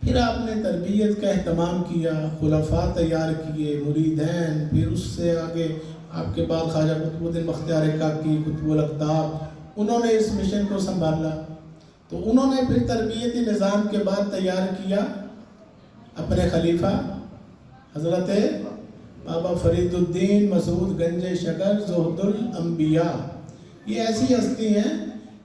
پھر آپ نے تربیت کا اہتمام کیا، خلفاء تیار کیے، مریدین، پھر اس سے آگے آپ کے بعد خواجہ قطب الدین بختیار کاکی، قطب الاقطاب، انہوں نے اس مشن کو سنبھالا۔ تو انہوں نے پھر تربیتی نظام کے بعد تیار کیا اپنے خلیفہ حضرت بابا فرید الدین مسعود گنج شکر زہد الانبیاء۔ یہ ایسی ہستی ہیں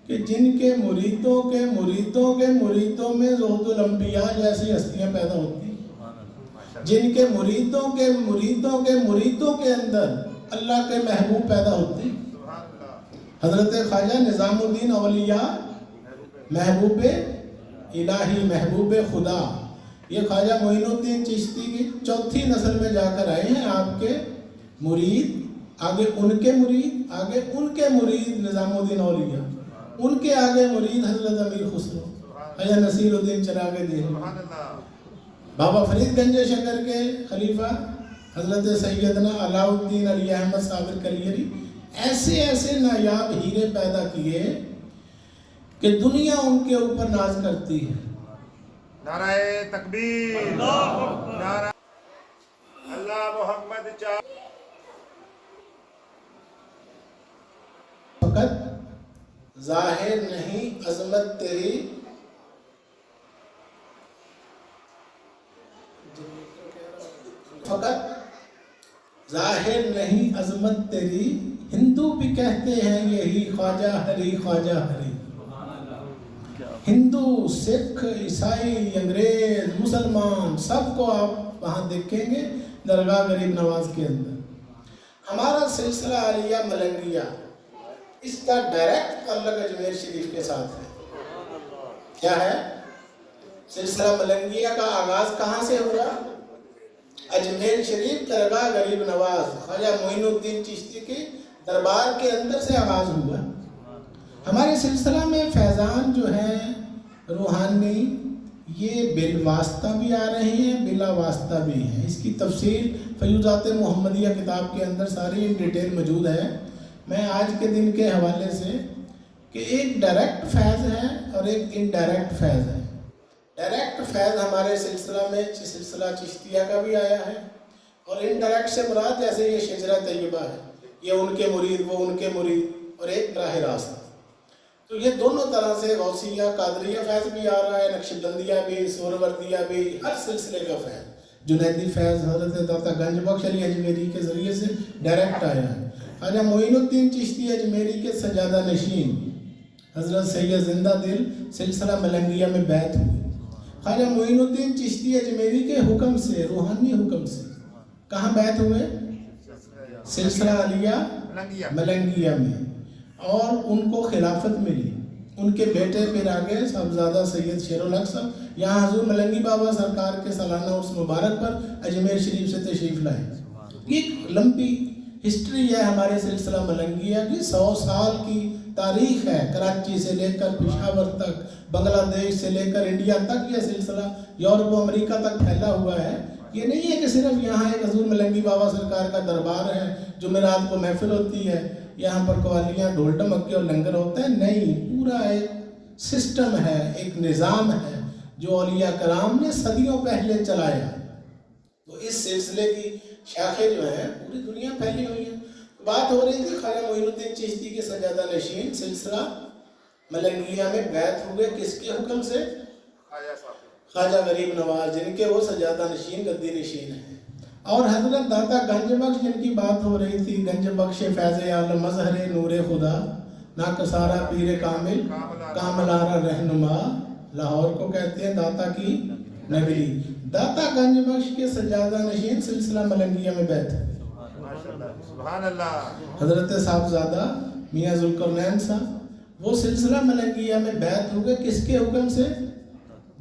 کہ جن کے مریدوں کے مریدوں کے مریدوں میں زہد الانبیاء جیسی ہستیاں پیدا ہوتی ہیں، جن کے مریدوں کے مریدوں کے مریدوں کے اندر اللہ کے محبوب پیدا ہوتے ہیں۔ حضرت خواجہ نظام الدین اولیاء محبوب الہی، محبوب خدا، یہ خواجہ معین الدین چشتی کی چوتھی نسل میں جا کر آئے ہیں۔ آپ کے مرید، آگے ان کے مرید، آگے ان کے مرید نظام الدین اولیاء، ان کے آگے مرید حضرت امیر خسرو، خواجہ نصیر الدین چراغ دہلوی، بابا فرید گنج شکر کے خلیفہ حضرت سیدنا علاء الدین علی احمد صابر کلیری۔ ایسے ایسے نایاب ہیرے پیدا کیے کہ دنیا ان کے اوپر ناز کرتی ہے۔ نعرہ تکبیر، نعرہ اللہ محمد چاہ۔ فقط ظاہر نہیں عظمت تیری، فقط ظاہر نہیں عظمت تیری، ہندو بھی کہتے ہیں یہی خواجہ ہری خواجہ ہری۔ ہندو، سکھ، عیسائی، انگریز، مسلمان، سب کو آپ وہاں دیکھیں گے درگاہ غریب نواز کے اندر۔ ہمارا سلسلہ عالیہ ملنگیہ، اس کا ڈائریکٹ تعلق اجمیر شریف کے ساتھ ہے۔ کیا ہے؟ سلسلہ ملنگیہ کا آغاز کہاں سے ہوا؟ اجمیر شریف درگاہ غریب نواز خواجہ معین الدین چشتی کے دربار کے اندر سے آغاز ہوا۔ ہمارے سلسلہ میں فیضان جو ہیں روحانی، یہ بالواسطہ بھی آ رہے ہیں، بلا واسطہ بھی ہیں۔ اس کی تفصیل فیوضات محمدیہ کتاب کے اندر ساری ڈیٹیل موجود ہے۔ میں آج کے دن کے حوالے سے کہ ایک ڈائریکٹ فیض ہے اور ایک انڈائریکٹ فیض ہے۔ ڈائریکٹ فیض ہمارے سلسلہ میں سلسلہ چشتیہ کا بھی آیا ہے، اور انڈائریکٹ سے مراد جیسے یہ شجرہ طیبہ ہے، یہ ان کے مرید، وہ ان کے مرید، اور ایک راہ راست۔ تو یہ دونوں طرح سے غوثیہ قادریہ فیض بھی آ رہا ہے، نقشبندیہ بھی، سہروردیہ بھی، ہر سلسلے کا فیض۔ جنیدی فیض حضرت داتا گنج بخش علی اجمیری کے ذریعے سے ڈائریکٹ آیا ہے۔ خواجہ معین الدین چشتی اجمیری کے سجادہ نشین حضرت سید زندہ دل سلسلہ ملنگیہ میں بیعت ہوئے۔ خواجہ معین الدین چشتی اجمیری کے حکم سے، روحانی حکم سے، کہاں بیعت ہوئے؟ سلسلہ عالیہ ملنگیہ میں، اور ان کو خلافت ملی۔ ان کے بیٹے پھر آگے صاحبزادہ سید شیر الحق صاحب یہاں حضور ملنگی بابا سرکار کے سالانہ عرس مبارک پر اجمیر شریف سے تشریف لائے۔ ایک لمبی ہسٹری ہے ہمارے سلسلہ ملنگیہ کی، 100 سال کی تاریخ ہے۔ کراچی سے لے کر پشاور تک، بنگلہ دیش سے لے کر انڈیا تک یہ سلسلہ یورپ و امریکہ تک پھیلا ہوا ہے۔ یہ نہیں ہے کہ صرف یہاں ایک حضور ملنگی بابا سرکار کا دربار ہے، جمعرات کو محفل ہوتی ہے، یہاں پر قوالیاں، ڈھول ڈمکے اور لنگر ہوتا ہے۔ نہیں، پورا ایک سسٹم ہے، ایک نظام ہے جو اولیاء کرام نے صدیوں پہلے چلایا۔ تو اس سلسلے کی شاخیں جو ہیں پوری دنیا پھیلی ہوئی ہیں۔ بات ہو رہی تھی خواجہ معین الدین چشتی کے سجادہ نشین سلسلہ ملنگیہ میں بیعت ہوئے، کس کے حکم سے؟ خواجہ غریب نواز، جن کے وہ سجادہ نشین، گدی نشین ہیں۔ اور حضرت داتا گنج بخش جن کی بات ہو رہی تھی، گنج بخش فیض عالم مظہر نور خدا، ناکسارا پیر کامل کامل آرا رہنما، لاہور کو کہتے ہیں داتا کی نگری۔ داتا گنج بخش کے سجادہ نشین سلسلہ ملنگیہ میں بیعت ہے۔ سبحان اللہ۔ حضرت صاحبزادہ میاں ذوالقرنین صاحب، وہ سلسلہ ملنگیہ میں بیعت ہوئے، کس کے حکم سے؟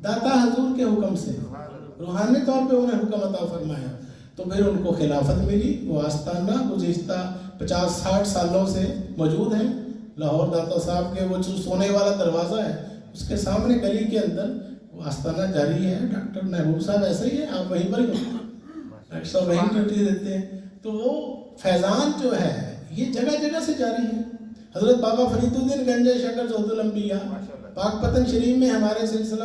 داتا حضور کے حکم سے، روحانی طور پہ انہیں حکم عطا فرمایا۔ تو پھر ان کو خلافت ملی۔ وہ آستانہ گزشتہ 50-60 سالوں سے موجود ہیں لاہور۔ داتا صاحب کے وہ جو سونے والا دروازہ ہے، اس کے سامنے گلی کے اندر وہ آستانہ جاری ہے۔ ڈاکٹر محبوب صاحب ایسے ہی ہیں، آپ وہیں پر ڈاکٹر صاحب وہیں ڈیوٹی دیتے ہیں۔ تو وہ فیضان جو ہے یہ جگہ جگہ سے جاری ہے۔ حضرت بابا فرید الدین گنج شکر زہد الانبیاء پاک پتن شریف میں ہمارے سلسلہ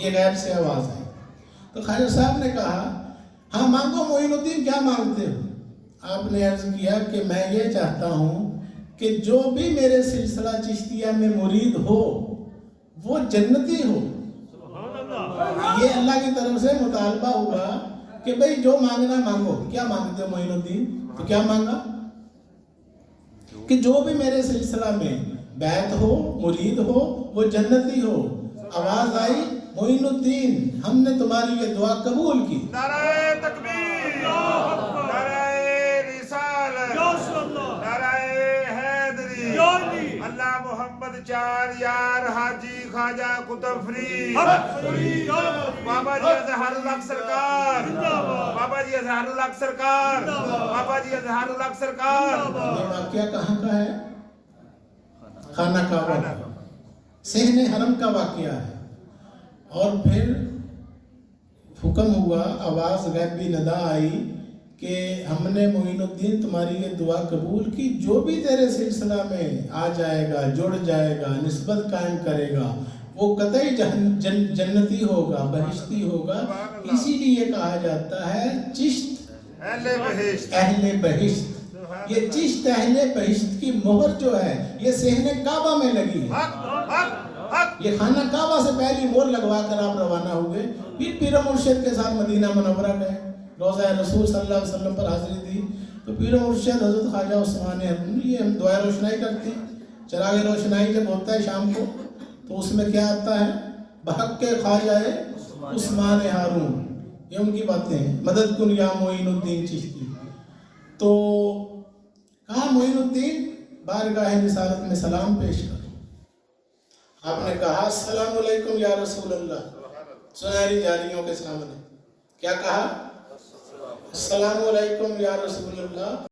یہ غیب سے آواز آئی. تو خواجہ صاحب نے کہا ہاں مانگو معین الدین کیا مانگتے ہو؟ آپ نے عرض کیا کہ میں یہ چاہتا ہوں کہ جو بھی میرے سلسلہ چشتیہ میں مرید ہو وہ جنتی ہو. یہ اللہ کی طرف سے مطالبہ ہوا کہ بھئی جو مانگنا مانگو. کیا مانگتے ہو معین الدین؟ تو کیا مانگا کہ جو بھی میرے سلسلہ میں بیعت ہو مرید ہو وہ جنتی ہو. آواز آئی معین الدین ہم نے تمہاری یہ دعا قبول کی. نعرہ تکبیر، نعرہ رسالت، نعرہ حیدری، اللہ محمد چار یار حاجی خواجہ قطب فرید، بابا جی اظہار الحق سرکار، بابا جی اظہار الحق سرکار، بابا جی اظہار الحق سرکار. یہ واقعہ کہاں کا ہے؟ خانہ کعبہ کا، صحن حرم کا واقعہ ہے. اور پھر حکم ہوا، آواز غیبی ندا آئی کہ ہم نے معین الدین تمہاری یہ دعا قبول کی. جو بھی تیرے سلسلہ میں آ جائے گا، جڑ جائے گا، نسبت قائم کرے گا وہ قطعی جنتی ہوگا، بہشتی ہوگا. اسی لیے کہا جاتا ہے چشت اہل بہشت. اہل بہشت. یہ چشت اہل بہشت کی مہر جو ہے یہ صحن کعبہ میں لگی ہے. یہ خانہ کعبہ سے پہلی مہر لگوا کر آپ روانہ ہوئے. پھر پیر مرشد کے ساتھ مدینہ منورہ گئے، روضہ رسول صلی اللہ علیہ وسلم پر حاضری دی. تو پیر مرشد حضرت خواجہ عثمان ہارون، یہ ہم دعائے روشنائی کرتے ہیں. چراغ روشنائی جب ہوتا ہے شام کو تو اس میں کیا آتا ہے؟ بحق کے خواجہ عثمان ہارون. یہ ان کی باتیں ہیں. مدد کن یا معین الدین چشتی. تو کہا معین الدین بارگاہ رسالت میں سلام پیش کر. آپ نے کہا السلام علیکم یا رسول اللہ. سنہری جاریوں کے سامنے کیا کہا؟ السلام علیکم یا رسول اللہ.